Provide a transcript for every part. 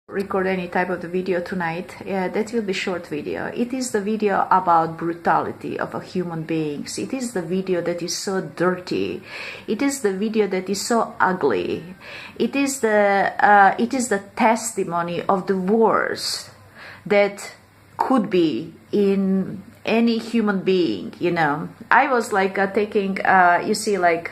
record any type of the video tonight. That will be short video. It is the video about brutality of a human beings. It is the video that is so dirty. It is the video that is so ugly. It is the testimony of the worst that could be in any human being. You know, I was like taking you see, like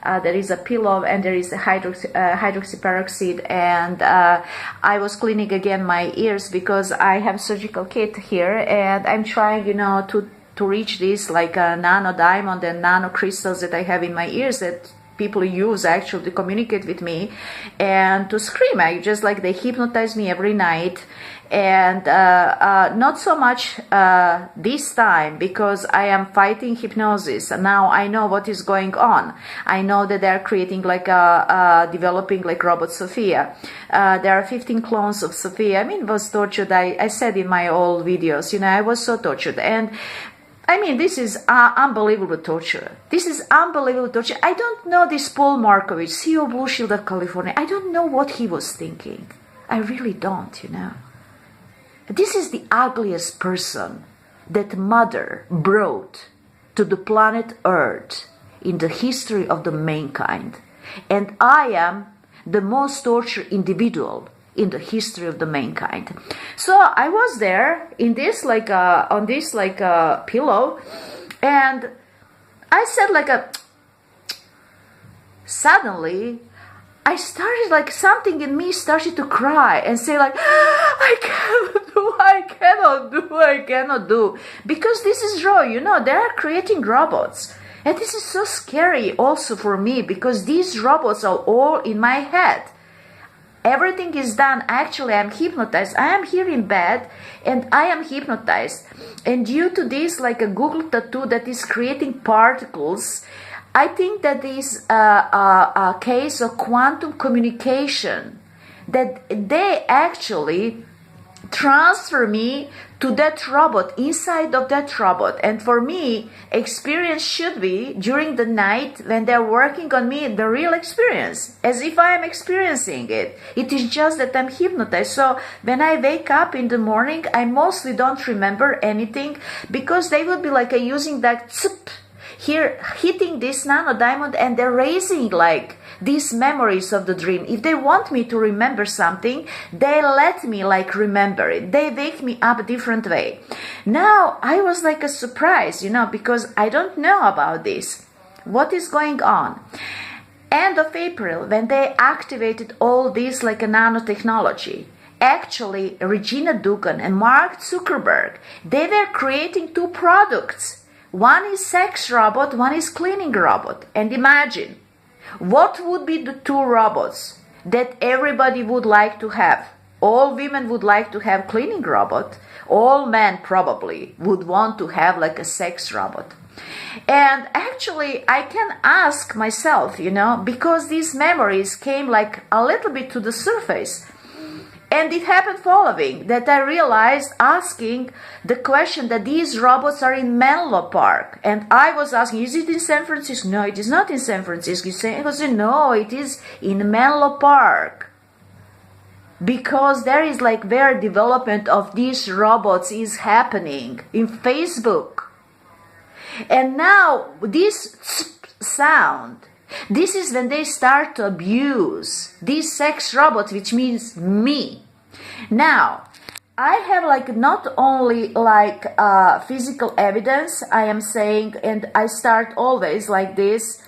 there is a pillow and there is a hydroxyperoxide, and I was cleaning again my ears because I have surgical kit here, and I'm trying, you know, to reach this like a nano diamond and nano crystals that I have in my ears that people use actually to communicate with me and to scream. I just like, they hypnotize me every night. And not so much this time, because I am fighting hypnosis. Now I know what is going on. I know that they're creating like developing like robot Sophia. There are 15 clones of Sophia. I mean, it was tortured. I said in my old videos, you know, I was so tortured. And I mean, this is unbelievable torture. This is unbelievable torture. I don't know this Paul Markovich, CEO of Blue Shield of California. I don't know what he was thinking. I really don't, you know. This is the ugliest person that Mother brought to the planet Earth in the history of the mankind. And I am the most tortured individual in the history of the mankind. So I was there in this like on this like pillow, and I said like suddenly I started like, something in me started to cry and say like, I cannot do, because this is raw, you know, they are creating robots. And this is so scary also for me, because these robots are all in my head. Everything is done. Actually, I'm hypnotized. I am here in bed and I am hypnotized. And due to this, like a Google tattoo that is creating particles, I think that is a case of quantum communication, that they actually transfer me to that robot, inside of that robot. And for me, experience should be during the night when they're working on me, the real experience, as if I am experiencing it. It is just that I'm hypnotized. So when I wake up in the morning, I mostly don't remember anything, because they would be like using that tsup, here hitting this nano diamond, and they're raising like these memories of the dream. If they want me to remember something, they let me like remember it. They wake me up a different way. Now I was like a surprise, you know, because I don't know about this. What is going on? End of April, when they activated all this like a nanotechnology, actually Regina Dugan and Mark Zuckerberg, they were creating two products. One is sex robot, one is cleaning robot. And imagine, what would be the two robots that everybody would like to have? All women would like to have cleaning robot. All men probably would want to have like a sex robot. And actually, I can ask myself, you know, because these memories came like a little bit to the surface. And it happened following that I realized, asking the question, that these robots are in Menlo Park. And I was asking, is it in San Francisco? No, it is not in San Francisco. He was saying, no, it is in Menlo Park. Because there is like where development of these robots is happening in Facebook. And now this sound, this is when they start to abuse these sex robots, which means me. Now, I have like not only like physical evidence, I am saying, and I start always like this,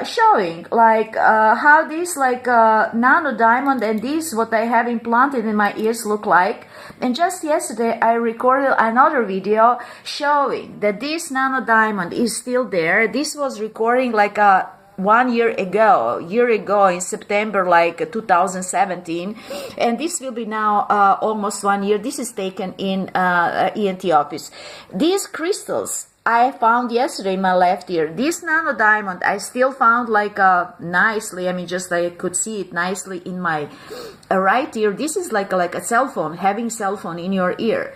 showing like how this like nano diamond and this what I have implanted in my ears look like. And just yesterday I recorded another video showing that this nano diamond is still there. This was recording like a 1 year ago in September like 2017, and this will be now almost 1 year. This is taken in ENT office. These crystals I found yesterday in my left ear. This nano diamond, I still found like nicely. I mean, just I could see it nicely in my right ear. This is like a cell phone, having cell phone in your ear.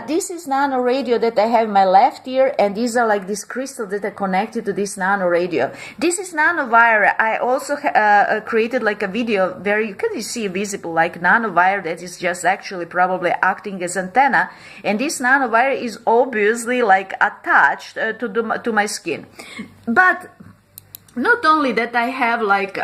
This is nano radio that I have in my left ear, and these are like these crystals that are connected to this nano radio. This is nanovire. I also created like a video where you can see visible like nanovire that is just actually probably acting as antenna, and this nanovire is obviously like attached to my skin. But not only that, I have like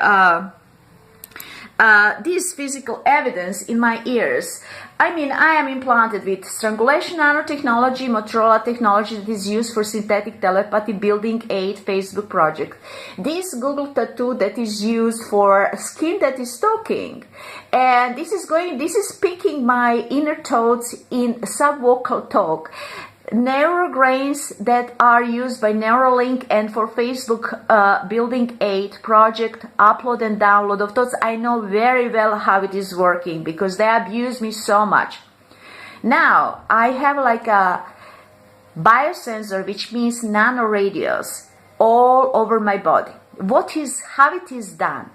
this physical evidence in my ears. I mean, I am implanted with strangulation nanotechnology, Motorola technology that is used for synthetic telepathy, building aid, Facebook project. This Google tattoo that is used for skin that is talking. And this is picking my inner thoughts in subvocal talk. Neurograins that are used by Neuralink and for Facebook building aid project, upload and download of thoughts. I know very well how it is working because they abuse me so much. Now I have like a biosensor, which means nanoradios all over my body. How it is done?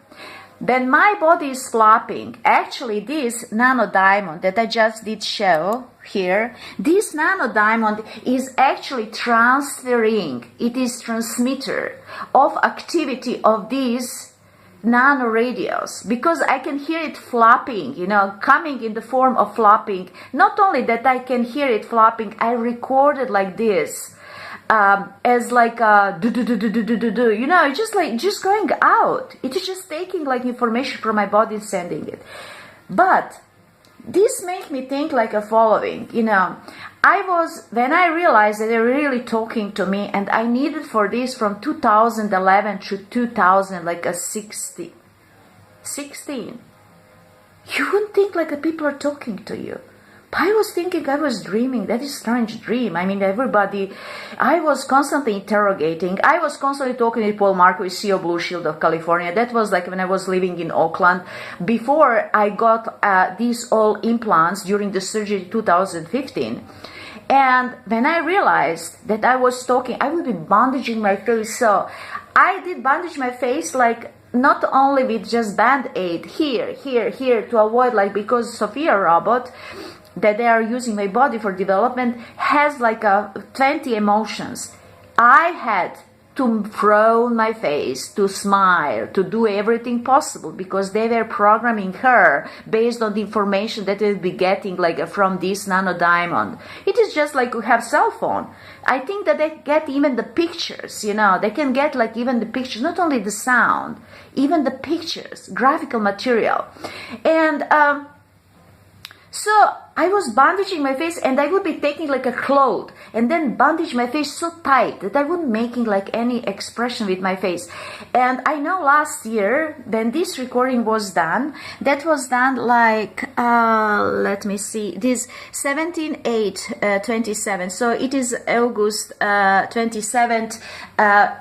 Then my body is flopping. Actually, this nano diamond that I just did show here, this nano diamond is actually transferring. It is transmitter of activity of these nano radios, because I can hear it flopping, coming in the form of flopping. Not only that I can hear it flopping, I recorded like this. As like a do, it's just going out. It is just taking like information from my body and sending it. But this made me think like a following, when I realized that they're really talking to me, and I needed for this from 2011 to 2000, like a 16. You wouldn't think like the people are talking to you. I was thinking I was dreaming. That is a strange dream. I mean, I was constantly interrogating. I was constantly talking with Paul Marquis, CEO Blue Shield of California. That was like when I was living in Oakland. Before I got these all implants during the surgery 2015. And when I realized that I was talking, I would be bandaging my face. So I did bandage my face like not only with just band-aid here, to avoid because Sophia robot that they are using my body for development has like 20 emotions. I had to frown my face, to smile, to do everything possible, because they were programming her based on the information that they'll be getting from this nano diamond. It is just like we have cell phone. I think that they get even the pictures, they can get even the pictures, not only the sound, even the pictures, graphical material. And so I was bandaging my face, and I would be taking like a cloth and then bandage my face so tight that I wouldn't making any expression with my face. And I know last year when this recording was done, that was done let me see, this 17/8/27. So it is August 27th,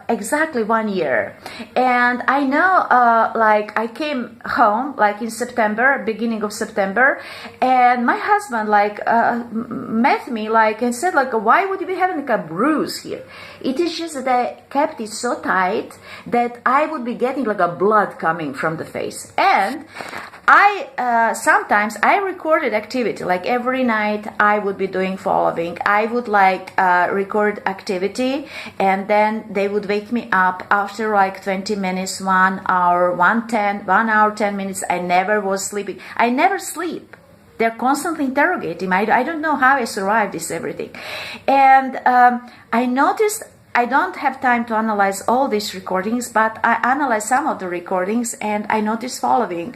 exactly 1 year. And I know I came home in September, beginning of September, and my husband met me and said why would you be having a bruise here? It is just that I kept it so tight that I would be getting a blood coming from the face. And I sometimes I recorded activity, every night I would be doing following. I would record activity, and then they would wake me up after 20 minutes, 1 hour, 1 hour, 10 minutes. I never was sleeping. I never sleep. They're constantly interrogating me. I don't know how I survived this everything. And I noticed I don't have time to analyze all these recordings, but I analyzed some of the recordings, and I noticed following.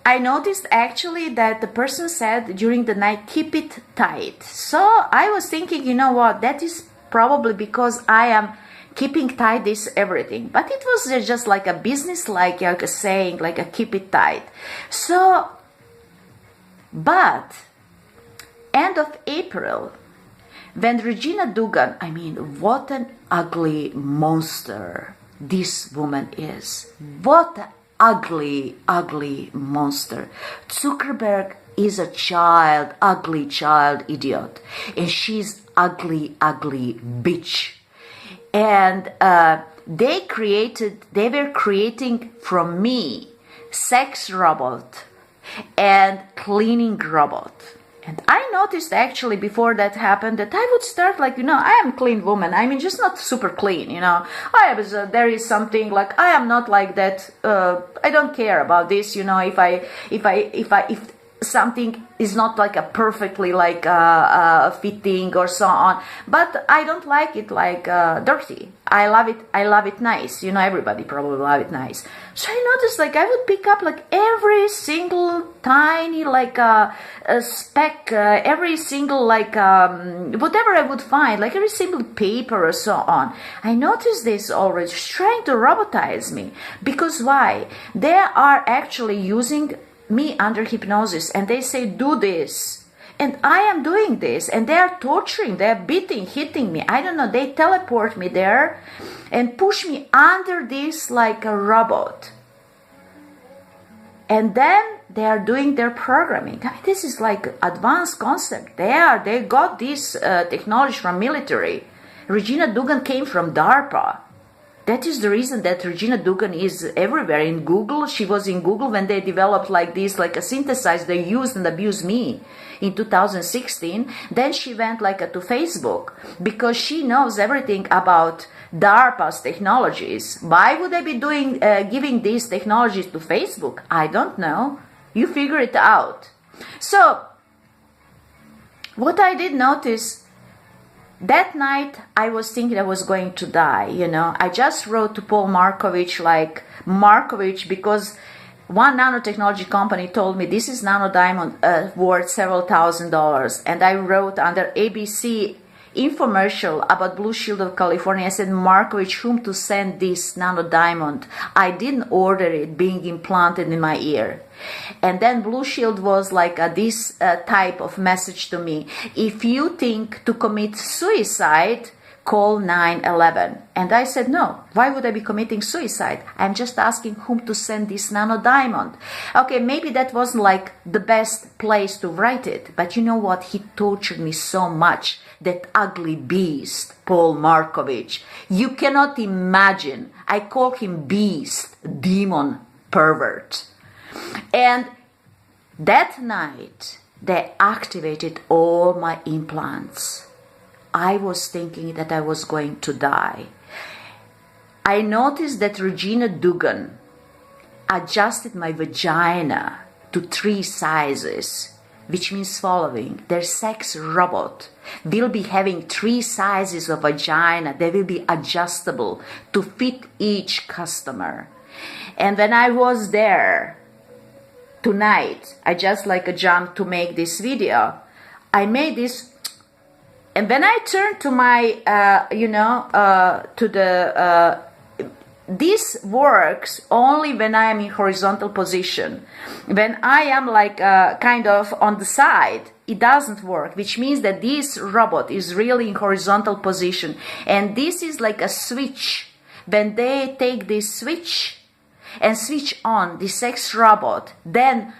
I noticed actually that the person said during the night, keep it tight. So I was thinking, that is probably because I am keeping tight this everything. But it was just a business, a saying, a keep it tight. So, but end of April, when Regina Dugan, what an ugly monster this woman is. What an ugly, ugly monster. Zuckerberg is a child, ugly child idiot. And she's ugly, ugly bitch. And they were creating from me sex robot and cleaning robot. And I noticed actually before that happened that I would start like, I am a clean woman. I mean, just not super clean, there is something like, I am not like that. I don't care about this, if something is not like a perfectly like fitting or so on, but I don't like it like dirty. I love it nice. Everybody probably love it nice. So I noticed like I would pick up like every single tiny like a speck, every single like whatever I would find, like every single paper or so on. I noticed this already trying to robotize me. Because why? They are actually using me under hypnosis, and they say do this, and I am doing this, and they are torturing, they are beating, hitting me, I don't know, they teleport me there and push me under this like a robot, and then they are doing their programming. I mean, this is like advanced concept. They got this technology from military. Regina Dugan came from DARPA. That is the reason that Regina Dugan is everywhere in Google. She was in Google when they developed like this, like a synthesizer they used and abused me in 2016. Then she went like to Facebook because she knows everything about DARPA's technologies. Why would they be giving these technologies to Facebook? I don't know. You figure it out. So what I did notice, that night, I was thinking I was going to die, I just wrote to Paul Markovich, because one nanotechnology company told me this is nano diamond worth several $1,000s. And I wrote under ABC infomercial about Blue Shield of California. I said, Markovich, whom to send this nano diamond? I didn't order it being implanted in my ear. And then Blue Shield was like this type of message to me. If you think to commit suicide, call 911. And I said, no, why would I be committing suicide? I'm just asking whom to send this nano diamond. Okay, maybe that wasn't like the best place to write it. But you know what? He tortured me so much. That ugly beast, Paul Markovich. You cannot imagine. I call him beast, demon, pervert. And that night, they activated all my implants. I was thinking that I was going to die. I noticed that Regina Dugan adjusted my vagina to 3 sizes, which means following. Their sex robot will be having 3 sizes of vagina. They will be adjustable to fit each customer. And when I was there tonight, I just like a jump to make this video. I made this, and when I turned to my, this works only when I am in horizontal position. When I am like kind of on the side, it doesn't work, which means that this robot is really in horizontal position. And this is like a switch. When they take this switch and switch on the sex robot, then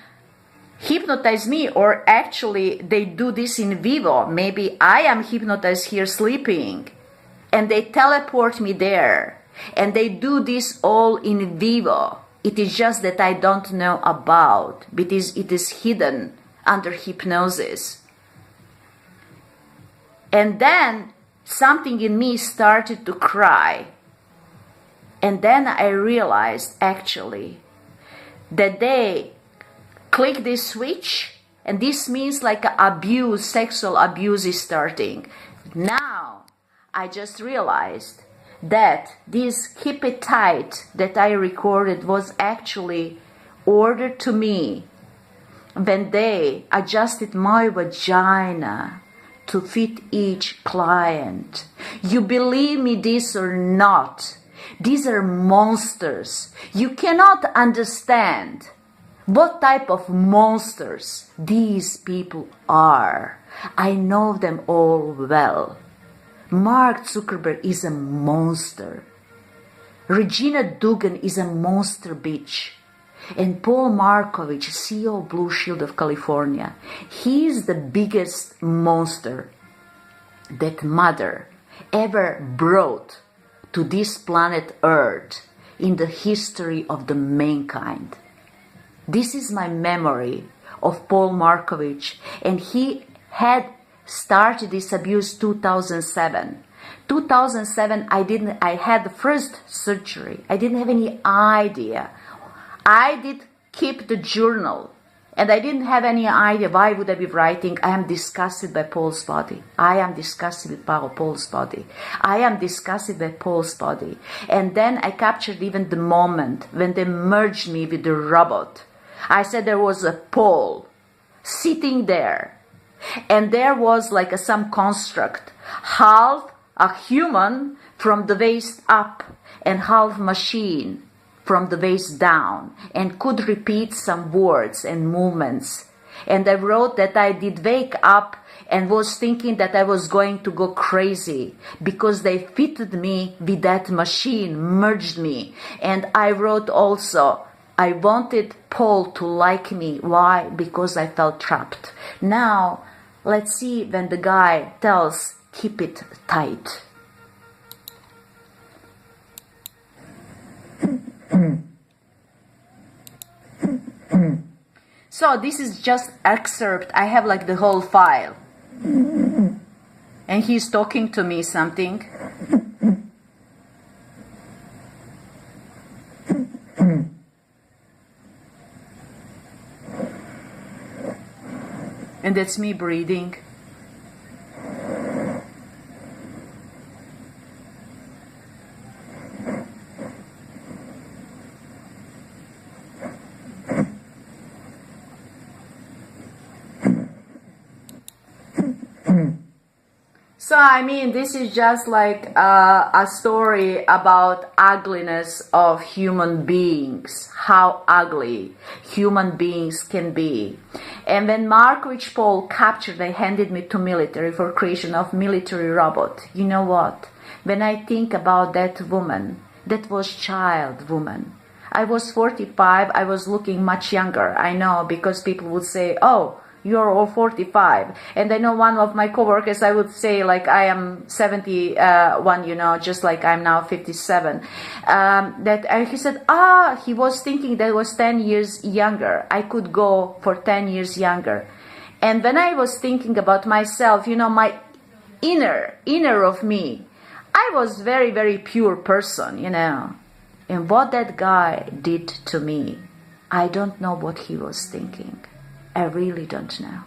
hypnotize me, or actually they do this in vivo. Maybe I am hypnotized here sleeping and they teleport me there. And they do this all in vivo. It is just that I don't know about. It is hidden under hypnosis. And then something in me started to cry. And then I realized actually that they click this switch, and this means like abuse, sexual abuse is starting. Now I just realized that this keep it tight that I recorded was actually ordered to me when they adjusted my vagina to fit each client. You believe me this or not? These are monsters. You cannot understand what type of monsters these people are. I know them all well. Mark Zuckerberg is a monster. Regina Dugan is a monster bitch. And Paul Markovich, CEO of Blue Shield of California, he is the biggest monster that Mother ever brought to this planet Earth in the history of the mankind. This is my memory of Paul Markovich, and he had started this abuse 2007. 2007, I had the first surgery. I didn't have any idea. I did keep the journal, and I didn't have any idea why would I be writing, I am disgusted by Paul's body. I am disgusted with Paul's body. I am disgusted by Paul's body. And then I captured even the moment when they merged me with the robot. I said there was a Paul sitting there, and there was like some construct, half a human from the waist up and half machine from the waist down, and could repeat some words and movements. And I wrote that I did wake up and was thinking that I was going to go crazy because they fitted me with that machine, merged me. And I wrote also, I wanted Paul to like me. Why? Because I felt trapped. Now, let's see when the guy tells, keep it tight. So this is just excerpt. I have like the whole file. And he's talking to me something. And that's me breathing. So, I mean, this is just like a story about ugliness of human beings, how ugly human beings can be. And when Markovich Paul captured, they handed me to military for creation of military robot. You know what? When I think about that woman, that was child woman. I was 45, I was looking much younger. I know, because people would say, oh, you're all 45. And I know one of my coworkers, I would say like I am 71, you know, just like I'm now 57. He said, he was thinking that I was 10 years younger. I could go for 10 years younger. And when I was thinking about myself, you know, my inner of me, I was very, very pure person, you know. And what that guy did to me, I don't know what he was thinking. I really don't know.